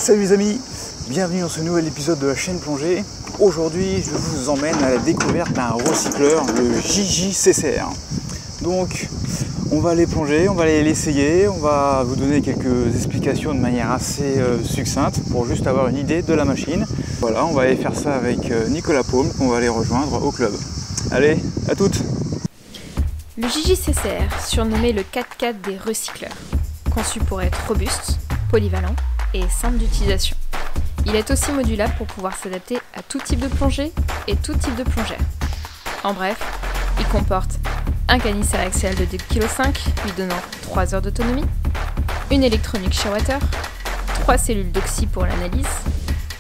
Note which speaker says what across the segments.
Speaker 1: Salut les amis, bienvenue dans ce nouvel épisode de la chaîne Plongée. Aujourd'hui, je vous emmène à la découverte d'un recycleur, le JJCCR. Donc, on va aller plonger, on va aller l'essayer, on va vous donner quelques explications de manière assez succincte pour juste avoir une idée de la machine. Voilà, on va aller faire ça avec Nicolas Paume, qu'on va aller rejoindre au club. Allez, à toutes!
Speaker 2: Le JJCCR, surnommé le 4x4 des recycleurs, conçu pour être robuste, polyvalent et simple d'utilisation. Il est aussi modulable pour pouvoir s'adapter à tout type de plongée et tout type de plongère. En bref, il comporte un canisseur axial de 2,5 kg, lui donnant 3 heures d'autonomie, une électronique Shearwater, 3 cellules d'oxy pour l'analyse,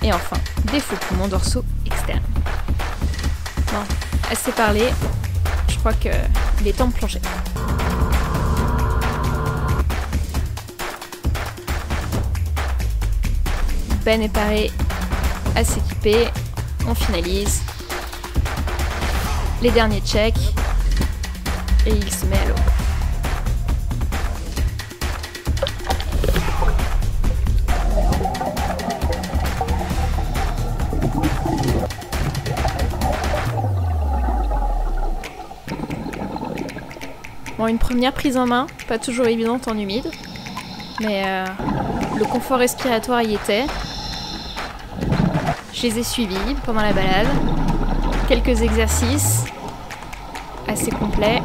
Speaker 2: et enfin des faux poumons dorsaux externes. Bon, assez parlé, je crois qu'il est temps de plonger. Ben est paré à s'équiper, on finalise les derniers checks et il se met à l'eau. Bon, une première prise en main, pas toujours évidente en humide, mais le confort respiratoire y était. Je les ai suivis pendant la balade. Quelques exercices assez complets.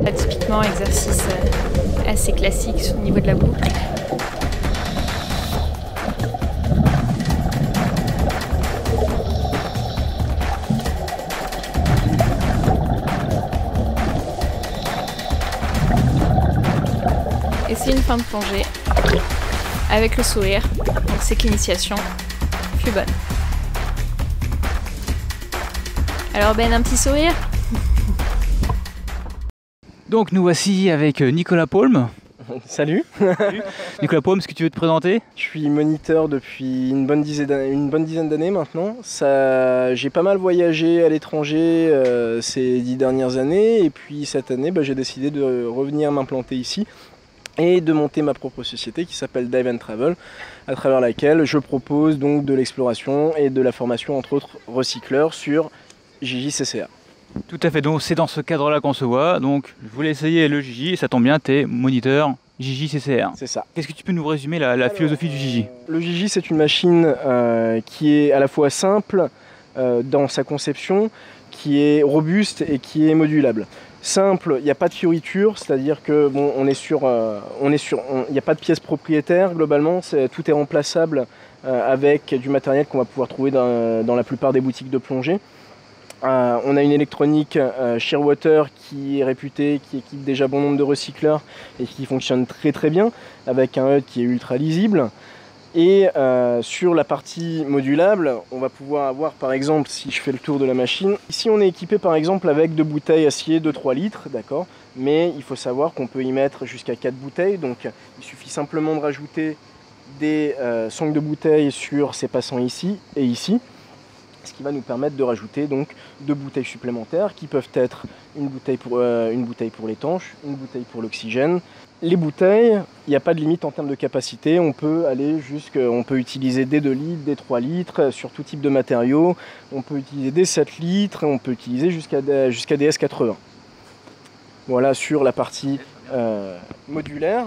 Speaker 2: Là, typiquement, exercice assez classique au niveau de la boucle. Et c'est une fin de plongée avec le sourire, donc c'est que l'initiation fut bonne. Alors Ben, un petit sourire?
Speaker 1: Donc nous voici avec Nicolas Paume.
Speaker 3: Salut.
Speaker 1: Nicolas Paume, est-ce que tu veux te présenter?
Speaker 3: Je suis moniteur depuis une bonne dizaine d'années maintenant. J'ai pas mal voyagé à l'étranger ces 10 dernières années, et puis cette année j'ai décidé de revenir m'implanter ici et de monter ma propre société qui s'appelle Dive and Travel, à travers laquelle je propose donc de l'exploration et de la formation entre autres recycleurs sur JJCCR.
Speaker 1: Tout à fait, donc c'est dans ce cadre-là qu'on se voit. Donc je voulais essayer le JJ et ça tombe bien, tu es moniteur JJCCR.
Speaker 3: C'est ça.
Speaker 1: Qu'est-ce que tu peux nous résumer la philosophie du JJ?
Speaker 3: Le JJ, c'est une machine qui est à la fois simple dans sa conception, qui est robuste et qui est modulable. Simple, il n'y a pas de fioriture, c'est-à-dire que bon, il n'y a pas de pièces propriétaires globalement, tout est remplaçable avec du matériel qu'on va pouvoir trouver dans la plupart des boutiques de plongée. On a une électronique Shearwater qui est réputée, qui équipe déjà bon nombre de recycleurs et qui fonctionne très très bien, avec un HUD qui est ultra lisible. Et sur la partie modulable, on va pouvoir avoir par exemple, si je fais le tour de la machine, ici on est équipé par exemple avec 2 bouteilles acier de 3 litres, d'accord, mais il faut savoir qu'on peut y mettre jusqu'à 4 bouteilles, donc il suffit simplement de rajouter des sangles de bouteilles sur ces passants ici et ici, ce qui va nous permettre de rajouter donc 2 bouteilles supplémentaires qui peuvent être une bouteille pour l'étanche, une bouteille pour l'oxygène. Les bouteilles, il n'y a pas de limite en termes de capacité, on peut utiliser des 2 litres, des 3 litres sur tout type de matériaux, on peut utiliser des 7 litres, on peut utiliser jusqu'à des S80. Voilà sur la partie modulaire.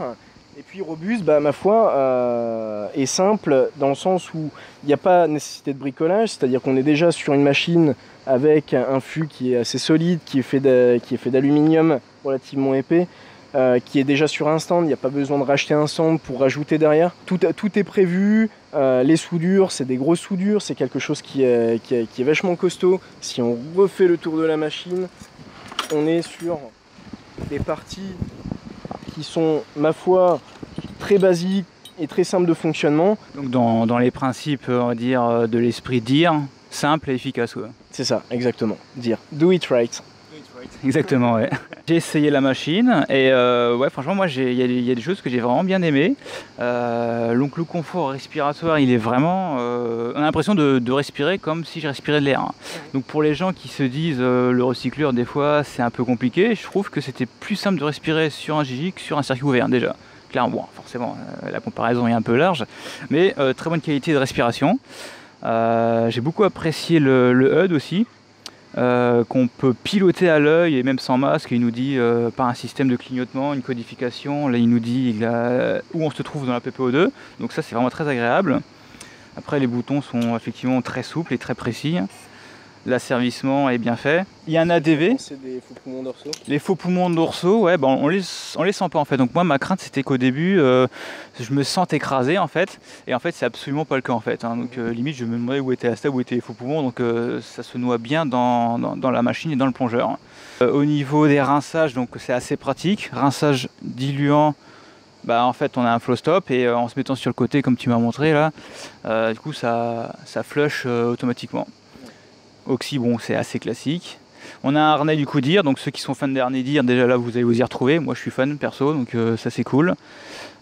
Speaker 3: Et puis robuste, ma foi, est simple dans le sens où il n'y a pas nécessité de bricolage, c'est-à-dire qu'on est déjà sur une machine avec un fût qui est assez solide, qui est fait d'aluminium relativement épais, qui est déjà sur un stand, il n'y a pas besoin de racheter un stand pour rajouter derrière. Tout est prévu, les soudures, c'est des grosses soudures, c'est quelque chose qui est vachement costaud. Si on refait le tour de la machine, on est sur des parties qui sont, ma foi, très basiques et très simples de fonctionnement.
Speaker 1: Donc dans les principes, on va dire, de l'esprit DIR, simple et efficace. Ouais.
Speaker 3: C'est ça, exactement. DIR. Do it right.
Speaker 1: Exactement, ouais. J'ai essayé la machine et ouais, franchement, moi, il y a des choses que j'ai vraiment bien aimées. Donc le confort respiratoire, il est vraiment... on a l'impression de respirer comme si je respirais de l'air. Donc pour les gens qui se disent le recycleur, des fois, c'est un peu compliqué, je trouve que c'était plus simple de respirer sur un Gigi que sur un circuit ouvert, déjà. Clairement, bon, forcément, la comparaison est un peu large, mais très bonne qualité de respiration. J'ai beaucoup apprécié le HUD aussi. Qu'on peut piloter à l'œil et même sans masque. Il nous dit par un système de clignotement, une codification, là il nous dit où on se trouve dans la PPO2, donc ça c'est vraiment très agréable. Après les boutons sont effectivement très souples et très précis. L'asservissement est bien fait. Il y a un ADV.
Speaker 3: C'est des faux poumons dorsaux.
Speaker 1: Les faux poumons dorsaux, ouais, on les sent pas en fait. Donc moi ma crainte c'était qu'au début je me sente écrasé en fait. Et en fait c'est absolument pas le cas en fait. Donc limite je me demandais où était la stable, où étaient les faux poumons. Donc ça se noie bien dans la machine et dans le plongeur. Au niveau des rinçages, donc c'est assez pratique. Rinçage diluant. Bah, en fait on a un flow stop et en se mettant sur le côté comme tu m'as montré là, du coup ça flush automatiquement. Oxy, bon, c'est assez classique. On a un harnais du coup DIR, donc ceux qui sont fans des harnais DIR, déjà là vous allez vous y retrouver. Moi je suis fan perso, donc ça c'est cool.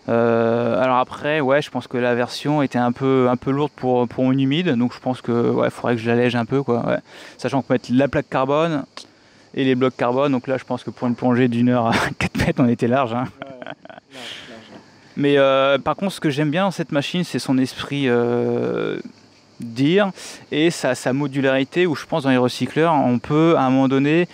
Speaker 1: Alors après, ouais, je pense que la version était un peu lourde pour mon humide, donc je pense que ouais, faudrait que je l'allège un peu, quoi. Ouais. Sachant qu'on peut mettre la plaque carbone et les blocs carbone, donc là je pense que pour une plongée d'une heure à 4 mètres, on était large. Hein. Ouais, large. Mais par contre, ce que j'aime bien dans cette machine, c'est son esprit DIR et sa modularité, où je pense dans les recycleurs on peut à un moment donné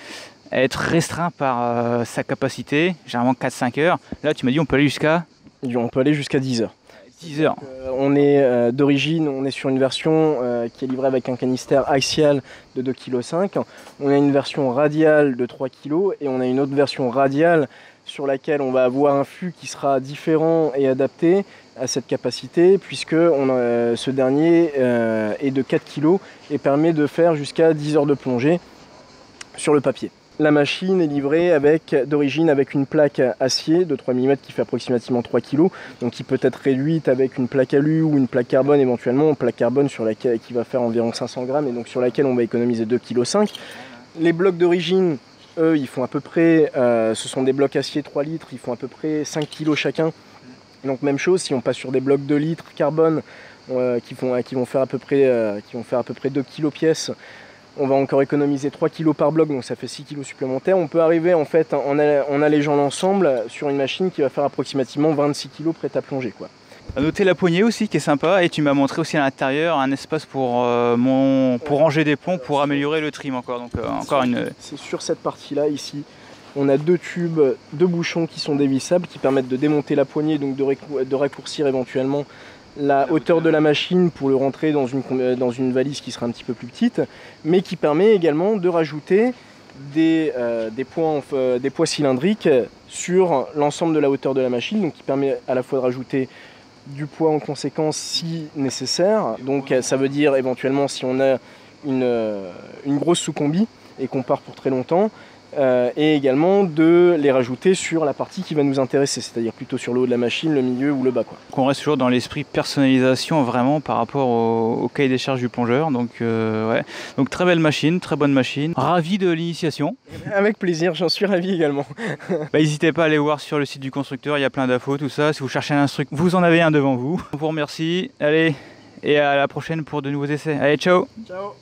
Speaker 1: être restreint par sa capacité, généralement 4-5 heures. Là tu m'as dit on peut aller jusqu'à
Speaker 3: 10 heures.
Speaker 1: 10 heures.
Speaker 3: On est d'origine, on est sur une version qui est livrée avec un canister axial de 2,5 kg. On a une version radiale de 3 kg et on a une autre version radiale sur laquelle on va avoir un fût qui sera différent et adapté à cette capacité, puisque ce dernier est de 4 kg et permet de faire jusqu'à 10 heures de plongée sur le papier. La machine est livrée d'origine avec une plaque acier de 3 mm qui fait approximativement 3 kg, donc qui peut être réduite avec une plaque alu ou une plaque carbone éventuellement, une plaque carbone qui va faire environ 500 grammes et donc sur laquelle on va économiser 2,5 kg. Les blocs d'origine, eux, ils font à peu près, ce sont des blocs acier 3 litres, ils font à peu près 5 kg chacun. Donc même chose, si on passe sur des blocs 2 litres carbone qui vont faire à peu près 2 kg pièce, on va encore économiser 3 kg par bloc, donc ça fait 6 kg supplémentaires. On peut arriver en fait en allégeant l'ensemble sur une machine qui va faire approximativement 26 kg prête à plonger, quoi.
Speaker 1: À noter la poignée aussi qui est sympa, et tu m'as montré aussi à l'intérieur un espace pour ranger des plombs pour améliorer le trim encore. Donc
Speaker 3: c'est sur cette partie-là ici. On a 2 tubes, 2 bouchons qui sont dévissables, qui permettent de démonter la poignée, donc de raccourcir éventuellement la hauteur de la machine pour le rentrer dans une valise qui sera un petit peu plus petite, mais qui permet également de rajouter des poids cylindriques sur l'ensemble de la hauteur de la machine, donc qui permet à la fois de rajouter du poids en conséquence si nécessaire. Donc ça veut dire éventuellement si on a une grosse sous-combi et qu'on part pour très longtemps, et également de les rajouter sur la partie qui va nous intéresser, c'est-à-dire plutôt sur le haut de la machine, le milieu ou le bas, quoi.
Speaker 1: Qu'on reste toujours dans l'esprit personnalisation vraiment par rapport au cahier des charges du plongeur. Donc ouais, donc très belle machine, très bonne machine. Ravi de l'initiation.
Speaker 3: Avec plaisir, j'en suis ravi également.
Speaker 1: N'hésitez pas à aller voir sur le site du constructeur, il y a plein d'infos, tout ça. Si vous cherchez un instructeur, vous en avez un devant vous. On vous remercie. Allez, et à la prochaine pour de nouveaux essais. Allez, ciao.
Speaker 3: Ciao.